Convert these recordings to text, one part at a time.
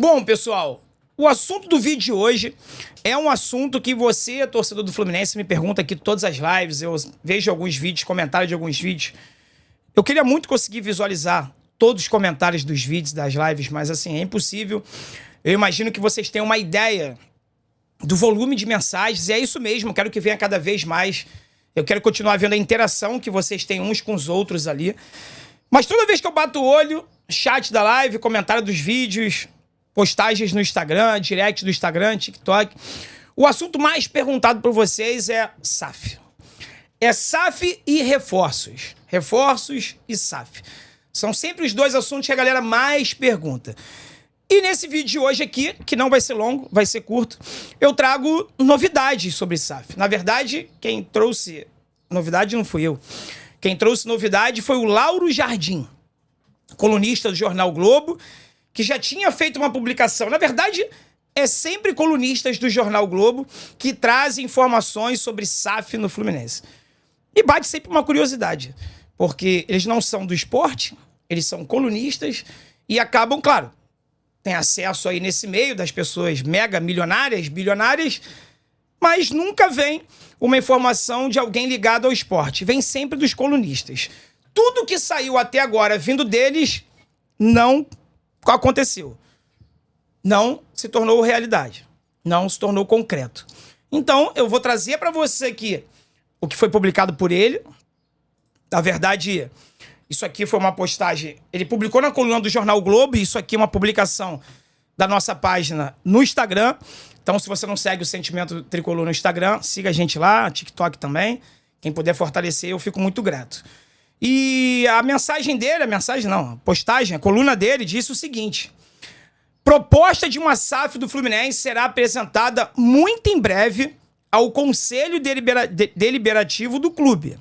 Bom, pessoal, o assunto do vídeo de hoje é um assunto que você, torcedor do Fluminense, me pergunta aqui todas as lives, eu vejo alguns vídeos, comentários de alguns vídeos. Eu queria muito conseguir visualizar todos os comentários dos vídeos, das lives, mas assim, é impossível. Eu imagino que vocês tenham uma ideia do volume de mensagens, e é isso mesmo, eu quero que venha cada vez mais. Eu quero continuar vendo a interação que vocês têm uns com os outros ali. Mas toda vez que eu bato o olho, chat da live, comentário dos vídeos, postagens no Instagram, direct do Instagram, TikTok, o assunto mais perguntado por vocês é SAF. É SAF e reforços. Reforços e SAF. São sempre os dois assuntos que a galera mais pergunta. E nesse vídeo de hoje aqui, que não vai ser longo, vai ser curto, eu trago novidades sobre SAF. Na verdade, quem trouxe novidade não fui eu. Quem trouxe novidade foi o Lauro Jardim, colunista do Jornal Globo, que já tinha feito uma publicação. Na verdade, é sempre colunistas do Jornal Globo que trazem informações sobre SAF no Fluminense. E bate sempre uma curiosidade, porque eles não são do esporte, eles são colunistas e acabam, claro, tem acesso aí nesse meio das pessoas mega milionárias, bilionárias, mas nunca vem uma informação de alguém ligado ao esporte. Vem sempre dos colunistas. Tudo que saiu até agora vindo deles não aconteceu. Não se tornou realidade. Não se tornou concreto. Então, eu vou trazer para você aqui o que foi publicado por ele. Na verdade, isso aqui foi uma postagem. Ele publicou na coluna do Jornal Globo. Isso aqui é uma publicação da nossa página no Instagram. Então, se você não segue o Sentimento Tricolor no Instagram, siga a gente lá, TikTok também. Quem puder fortalecer, eu fico muito grato. E a mensagem dele, a postagem, a coluna dele disse o seguinte: proposta de uma SAF do Fluminense será apresentada muito em breve ao Conselho Deliberativo do clube.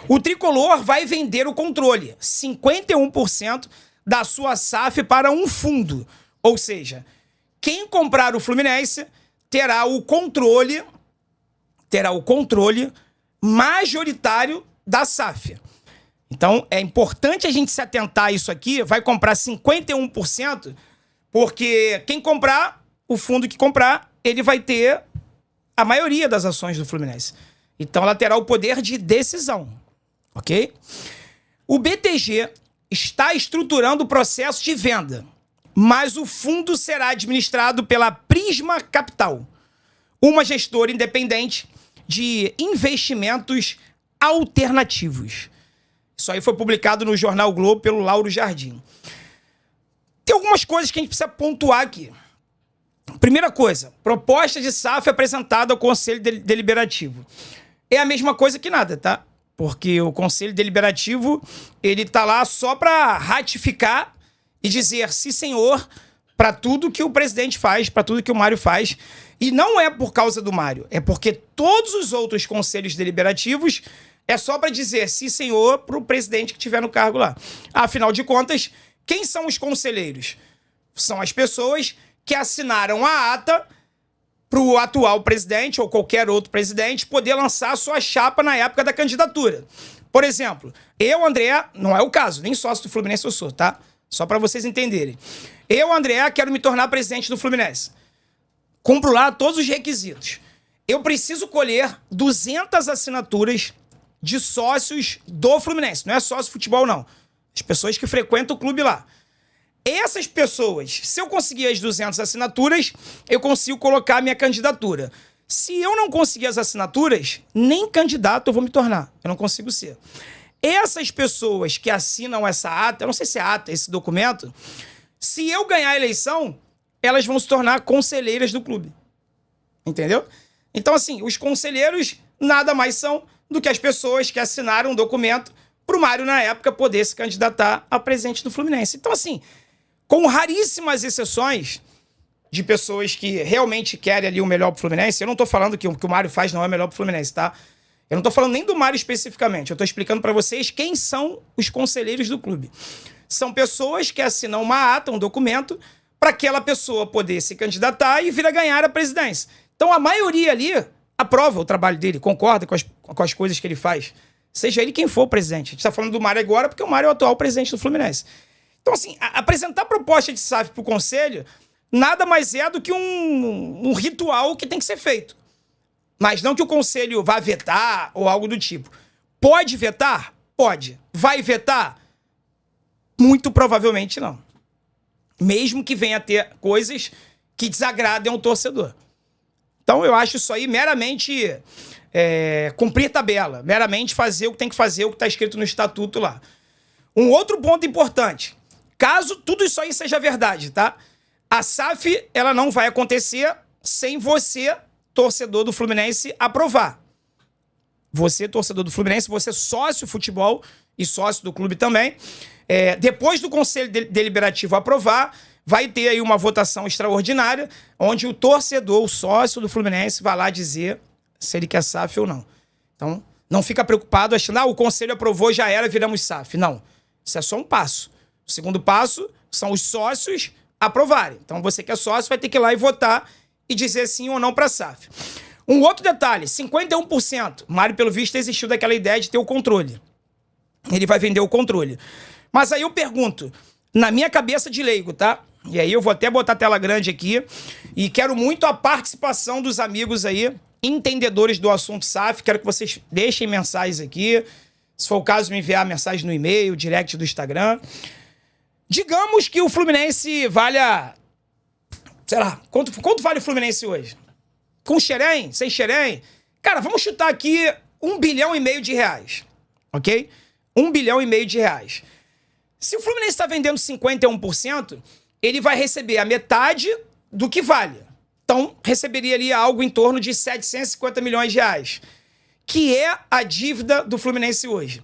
O Tricolor vai vender o controle, 51% da sua SAF para um fundo. Ou seja, quem comprar o Fluminense terá o controle majoritário da SAF. Então, é importante a gente se atentar a isso aqui. Vai comprar 51%, porque quem comprar, o fundo que comprar, ele vai ter a maioria das ações do Fluminense. Então, ela terá o poder de decisão, ok? O BTG está estruturando o processo de venda, mas o fundo será administrado pela Prisma Capital, uma gestora independente de investimentos alternativos. Isso aí foi publicado no Jornal Globo pelo Lauro Jardim. Tem algumas coisas que a gente precisa pontuar aqui. Primeira coisa, proposta de SAF apresentada ao Conselho Deliberativo. É a mesma coisa que nada, tá? Porque o Conselho Deliberativo, ele tá lá só para ratificar e dizer sim, senhor, para tudo que o presidente faz, para tudo que o Mário faz. E não é por causa do Mário, é porque todos os outros conselhos deliberativos é só para dizer sim, senhor, para o presidente que estiver no cargo lá. Afinal de contas, quem são os conselheiros? São as pessoas que assinaram a ata para o atual presidente ou qualquer outro presidente poder lançar a sua chapa na época da candidatura. Por exemplo, eu, André, não é o caso, nem sócio do Fluminense eu sou, tá? Só para vocês entenderem. Eu, André, quero me tornar presidente do Fluminense. Cumpro lá todos os requisitos. Eu preciso colher 200 assinaturas de sócios do Fluminense. Não é sócio de futebol, não. As pessoas que frequentam o clube lá. Essas pessoas, se eu conseguir as 200 assinaturas, eu consigo colocar a minha candidatura. Se eu não conseguir as assinaturas, nem candidato eu vou me tornar. Eu não consigo ser. Essas pessoas que assinam essa ata, eu não sei se é ata, esse documento, se eu ganhar a eleição, elas vão se tornar conselheiras do clube. Entendeu? Então, assim, os conselheiros nada mais são do que as pessoas que assinaram um documento para o Mário, na época, poder se candidatar a presidente do Fluminense. Então, assim, com raríssimas exceções de pessoas que realmente querem ali o melhor pro Fluminense, eu não tô falando que o que o Mário faz não é melhor pro Fluminense, tá? Eu não tô falando nem do Mário especificamente, eu tô explicando para vocês quem são os conselheiros do clube. São pessoas que assinam uma ata, um documento, para aquela pessoa poder se candidatar e vir a ganhar a presidência. Então, a maioria ali aprova o trabalho dele, concorda com as coisas que ele faz. Seja ele quem for o presidente. A gente está falando do Mário agora porque o Mário é o atual presidente do Fluminense. Então, assim, apresentar proposta de SAF para o Conselho nada mais é do que um ritual que tem que ser feito. Mas não que o conselho vá vetar ou algo do tipo. Pode vetar? Pode. Vai vetar? Muito provavelmente não. Mesmo que venha a ter coisas que desagradem ao torcedor. Então eu acho isso aí meramente cumprir tabela. Meramente fazer o que tem que fazer, o que está escrito no estatuto lá. Um outro ponto importante. Caso tudo isso aí seja verdade, tá? A SAF, ela não vai acontecer sem você, torcedor do Fluminense, aprovar. Você, torcedor do Fluminense, você sócio futebol e sócio do clube também. Depois do Conselho Deliberativo aprovar, vai ter aí uma votação extraordinária, onde o torcedor, o sócio do Fluminense, vai lá dizer se ele quer SAF ou não. Então, não fica preocupado achando, o Conselho aprovou, já era, viramos SAF. Não, isso é só um passo. O segundo passo são os sócios aprovarem. Então, você que é sócio vai ter que ir lá e votar e dizer sim ou não para a SAF. Um outro detalhe, 51%. Mário, pelo visto, existiu daquela ideia de ter o controle. Ele vai vender o controle. Mas aí eu pergunto, na minha cabeça de leigo, tá? E aí eu vou até botar a tela grande aqui e quero muito a participação dos amigos aí, entendedores do assunto SAF. Quero que vocês deixem mensagens aqui. Se for o caso, me enviar mensagem no e-mail, direct do Instagram. Digamos que o Fluminense valha... Sei lá, quanto vale o Fluminense hoje? Com xerém? Sem xerém? Cara, vamos chutar aqui 1,5 bilhão de reais. Ok? 1,5 bilhão de reais. Se o Fluminense está vendendo 51%, ele vai receber a metade do que vale. Então, receberia ali algo em torno de 750 milhões de reais, que é a dívida do Fluminense hoje.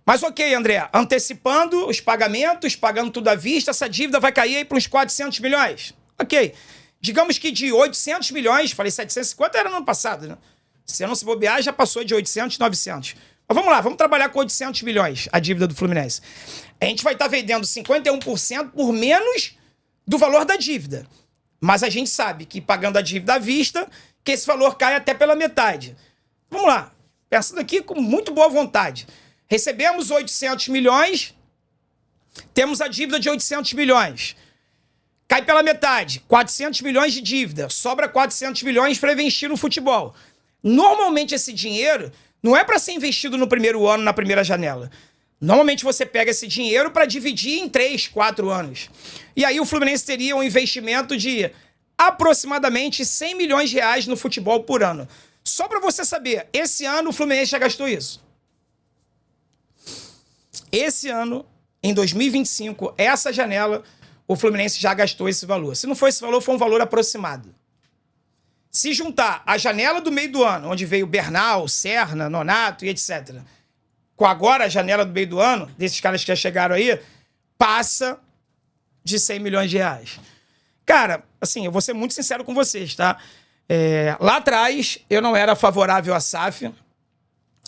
Mas ok, André, antecipando os pagamentos, pagando tudo à vista, essa dívida vai cair aí para uns 400 milhões. Ok. Digamos que de 800 milhões, falei 750 era no ano passado, né? Se eu não se bobear, já passou de 800, 900. Mas vamos lá, vamos trabalhar com 800 milhões, a dívida do Fluminense. A gente vai estar vendendo 51% por menos do valor da dívida. Mas a gente sabe que pagando a dívida à vista, que esse valor cai até pela metade. Vamos lá, pensando aqui com muito boa vontade. Recebemos 800 milhões, temos a dívida de 800 milhões. Cai pela metade, 400 milhões de dívida. Sobra 400 milhões para investir no futebol. Normalmente esse dinheiro não é para ser investido no primeiro ano, na primeira janela. Normalmente você pega esse dinheiro para dividir em 3, 4 anos. E aí o Fluminense teria um investimento de aproximadamente 100 milhões de reais no futebol por ano. Só para você saber, esse ano o Fluminense já gastou isso. Esse ano, em 2025, essa janela, o Fluminense já gastou esse valor. Se não for esse valor, foi um valor aproximado. Se juntar a janela do meio do ano, onde veio Bernal, Serna, Nonato e etc., com agora a janela do meio do ano, desses caras que já chegaram aí, passa de 100 milhões de reais. Cara, assim, eu vou ser muito sincero com vocês, tá? Lá atrás, eu não era favorável à SAF.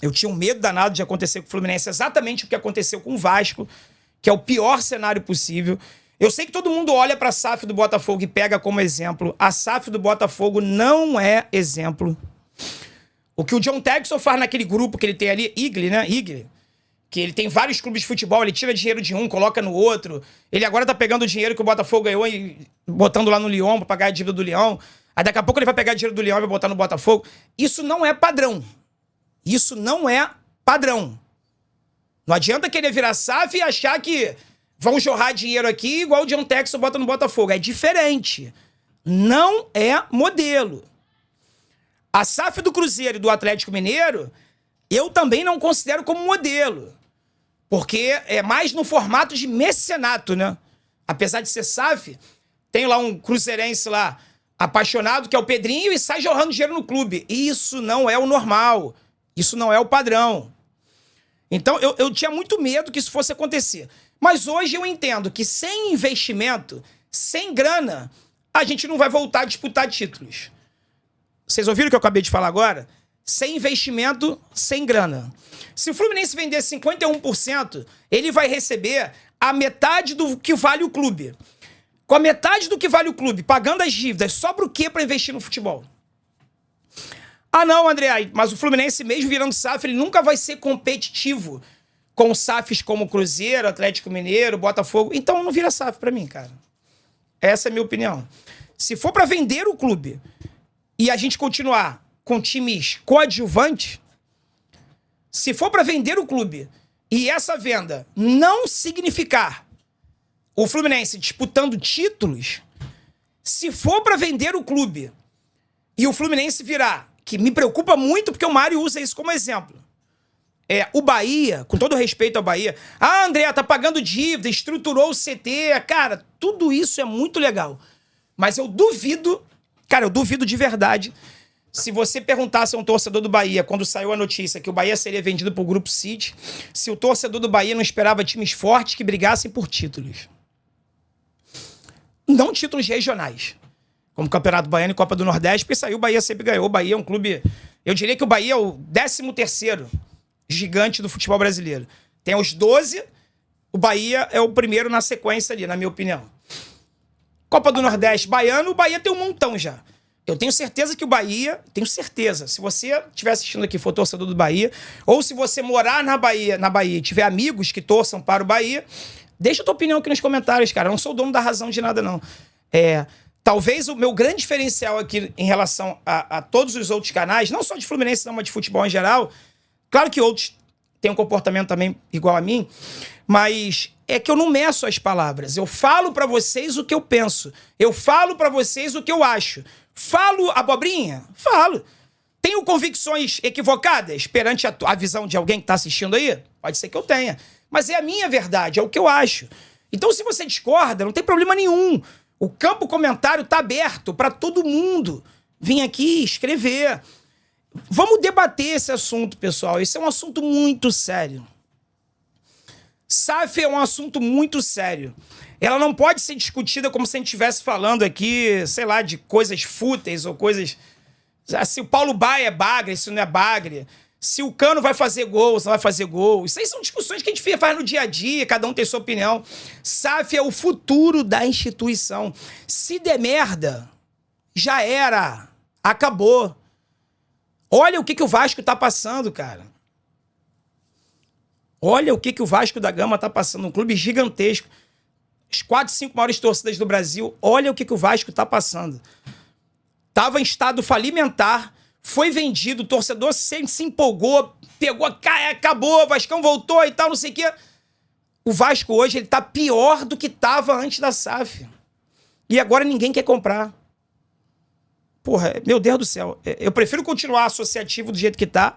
Eu tinha um medo danado de acontecer com o Fluminense exatamente o que aconteceu com o Vasco, que é o pior cenário possível. Eu sei que todo mundo olha para a SAF do Botafogo e pega como exemplo. A SAF do Botafogo não é exemplo. O que o John Textor faz naquele grupo que ele tem ali, Igli, né? Igli. Que ele tem vários clubes de futebol, ele tira dinheiro de um, coloca no outro. Ele agora tá pegando o dinheiro que o Botafogo ganhou e botando lá no Lyon pra pagar a dívida do Lyon. Aí daqui a pouco ele vai pegar dinheiro do Lyon e vai botar no Botafogo. Isso não é padrão. Isso não é padrão. Não adianta querer virar SAF e achar que vão jorrar dinheiro aqui igual o John Textor bota no Botafogo. É diferente. Não é modelo. A SAF do Cruzeiro e do Atlético Mineiro, eu também não considero como modelo. Porque é mais no formato de mecenato, né? Apesar de ser SAF, tem lá um cruzeirense lá, apaixonado, que é o Pedrinho, e sai jorrando dinheiro no clube. Isso não é o normal. Isso não é o padrão. Então, eu tinha muito medo que isso fosse acontecer. Mas hoje eu entendo que sem investimento, sem grana, a gente não vai voltar a disputar títulos. Vocês ouviram o que eu acabei de falar agora? Sem investimento, sem grana. Se o Fluminense vender 51%, ele vai receber a metade do que vale o clube. Com a metade do que vale o clube, pagando as dívidas, sobra o quê para investir no futebol? Ah não, André, mas o Fluminense mesmo virando SAF, ele nunca vai ser competitivo com SAFs como Cruzeiro, Atlético Mineiro, Botafogo. Então não vira SAF para mim, cara. Essa é a minha opinião. Se for para vender o clube e a gente continuar com times coadjuvantes, se for para vender o clube e essa venda não significar o Fluminense disputando títulos, se for para vender o clube e o Fluminense virar, que me preocupa muito porque o Mário usa isso como exemplo, o Bahia, com todo respeito ao Bahia, André, tá pagando dívida, estruturou o CT, cara, tudo isso é muito legal. Mas eu duvido, cara, eu duvido de verdade, se você perguntasse a um torcedor do Bahia, quando saiu a notícia que o Bahia seria vendido pro Grupo City, se o torcedor do Bahia não esperava times fortes que brigassem por títulos. Não títulos regionais, como Campeonato Baiano e Copa do Nordeste, porque saiu o Bahia sempre ganhou. O Bahia é um clube... Eu diria que o Bahia é o 13º gigante do futebol brasileiro. Tem os 12, o Bahia é o primeiro na sequência ali, na minha opinião. Copa do Nordeste baiano, o Bahia tem um montão já. Eu tenho certeza que o Bahia... Tenho certeza. Se você estiver assistindo aqui, for torcedor do Bahia, ou se você morar na Bahia e tiver amigos que torçam para o Bahia, deixa a tua opinião aqui nos comentários, cara. Eu não sou dono da razão de nada, não. Talvez o meu grande diferencial aqui em relação a todos os outros canais, não só de Fluminense, não, mas de futebol em geral, claro que outros têm um comportamento também igual a mim, mas é que eu não meço as palavras. Eu falo pra vocês o que eu penso. Eu falo pra vocês o que eu acho. Falo abobrinha? Falo. Tenho convicções equivocadas perante a visão de alguém que tá assistindo aí? Pode ser que eu tenha. Mas é a minha verdade, é o que eu acho. Então, se você discorda, não tem problema nenhum. O campo comentário tá aberto para todo mundo vir aqui escrever. Vamos debater esse assunto, pessoal. Esse é um assunto muito sério. SAF é um assunto muito sério. Ela não pode ser discutida como se a gente estivesse falando aqui, sei lá, de coisas fúteis ou coisas... Se o Paulo Baia é bagre, se não é bagre. Se o Cano vai fazer gol, se não vai fazer gol. Isso aí são discussões que a gente faz no dia a dia, cada um tem sua opinião. SAF é o futuro da instituição. Se der merda, já era. Acabou. Olha o que o Vasco tá passando, cara. Olha o que o Vasco da Gama tá passando. Um clube gigantesco. As 4, 5 maiores torcidas do Brasil. Olha o que o Vasco tá passando. Tava em estado falimentar. Foi vendido, o torcedor se empolgou, pegou, acabou, o Vascão voltou e tal, não sei o quê. O Vasco hoje, ele tá pior do que tava antes da SAF. E agora ninguém quer comprar. Porra, meu Deus do céu. Eu prefiro continuar associativo do jeito que tá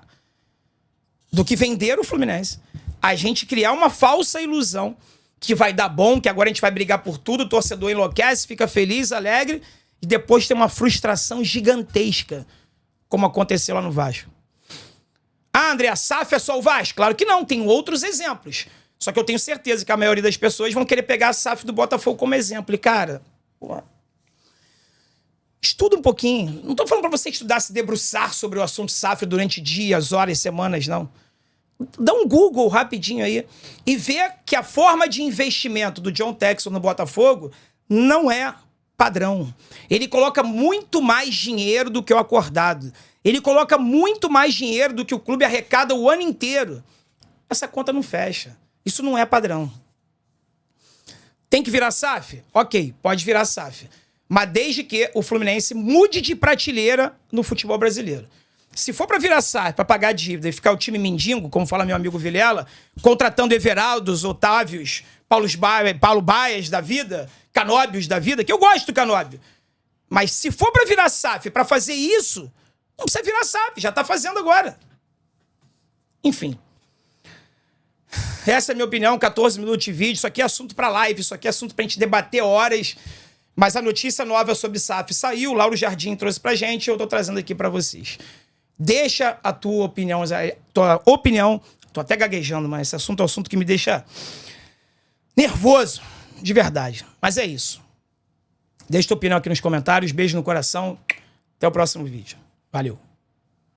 do que vender o Fluminense. A gente criar uma falsa ilusão que vai dar bom, que agora a gente vai brigar por tudo, o torcedor enlouquece, fica feliz, alegre, e depois tem uma frustração gigantesca, como aconteceu lá no Vasco. André, a SAF é só o Vasco? Claro que não, tem outros exemplos. Só que eu tenho certeza que a maioria das pessoas vão querer pegar a SAF do Botafogo como exemplo. E, cara, estuda um pouquinho. Não tô falando pra você estudar, se debruçar sobre o assunto SAF durante dias, horas, semanas, não. Dá um Google rapidinho aí e vê que a forma de investimento do John Textor no Botafogo não é padrão. Ele coloca muito mais dinheiro do que o acordado. Ele coloca muito mais dinheiro do que o clube arrecada o ano inteiro. Essa conta não fecha. Isso não é padrão. Tem que virar SAF? Ok, pode virar SAF. Mas desde que o Fluminense mude de prateleira no futebol brasileiro. Se for para virar SAF, para pagar dívida e ficar o time mendigo, como fala meu amigo Vilela, contratando Everaldos, Otávios, Paulo Baias da vida, Canóbios da vida, que eu gosto do Canóbio. Mas se for para virar SAF, para fazer isso, não precisa virar SAF, já tá fazendo agora. Enfim. Essa é a minha opinião, 14 minutos de vídeo. Isso aqui é assunto para live, isso aqui é assunto pra gente debater horas. Mas a notícia nova sobre SAF saiu, o Lauro Jardim trouxe pra gente, eu tô trazendo aqui pra vocês. Deixa a tua opinião, tô até gaguejando, mas esse assunto é um assunto que me deixa nervoso, de verdade. Mas é isso. Deixa tua opinião aqui nos comentários, beijo no coração, até o próximo vídeo. Valeu.